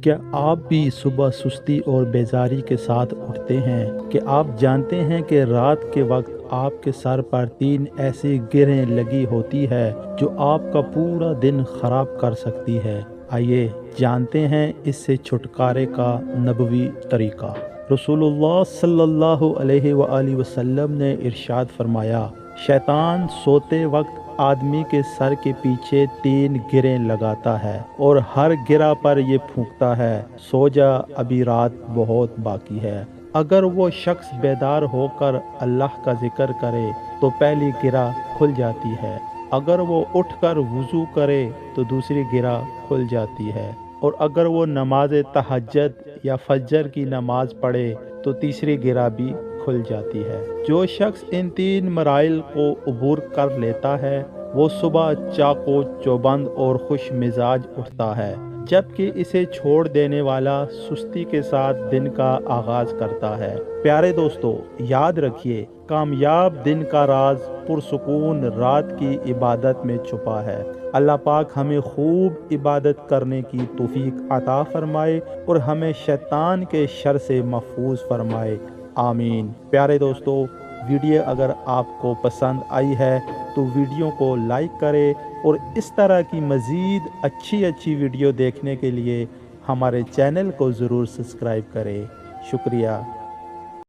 کیا آپ بھی صبح سستی اور بیزاری کے ساتھ اٹھتے ہیں؟ کہ آپ جانتے ہیں کہ رات کے وقت آپ کے سر پر 3 ایسی گرہیں لگی ہوتی ہے جو آپ کا پورا دن خراب کر سکتی ہے؟ آئیے جانتے ہیں اس سے چھٹکارے کا نبوی طریقہ۔ رسول اللہ صلی اللہ علیہ وآلہ وسلم نے ارشاد فرمایا، شیطان سوتے وقت آدمی کے سر کے پیچھے 3 گریں لگاتا ہے اور ہر گرہ پر یہ پھونکتا ہے، سو جا، ابھی رات بہت باقی ہے۔ اگر وہ شخص بیدار ہو کر اللہ کا ذکر کرے تو پہلی گرہ کھل جاتی ہے، اگر وہ اٹھ کر وضو کرے تو دوسری گرہ کھل جاتی ہے، اور اگر وہ نماز تہجد یا فجر کی نماز پڑھے تو تیسری گرہ بھی کھل جاتی ہے۔ جو شخص ان 3 مراحل کو عبور کر لیتا ہے وہ صبح چاق و چوبند اور خوش مزاج اٹھتا ہے، جبکہ اسے چھوڑ دینے والا سستی کے ساتھ دن کا آغاز کرتا ہے۔ پیارے دوستو، یاد رکھیے، کامیاب دن کا راز پرسکون رات کی عبادت میں چھپا ہے۔ اللہ پاک ہمیں خوب عبادت کرنے کی توفیق عطا فرمائے اور ہمیں شیطان کے شر سے محفوظ فرمائے، آمین۔ پیارے دوستو، ویڈیو اگر آپ کو پسند آئی ہے تو ویڈیو کو لائک کریں اور اس طرح کی مزید اچھی ویڈیو دیکھنے کے لیے ہمارے چینل کو ضرور سبسکرائب کریں۔ شکریہ۔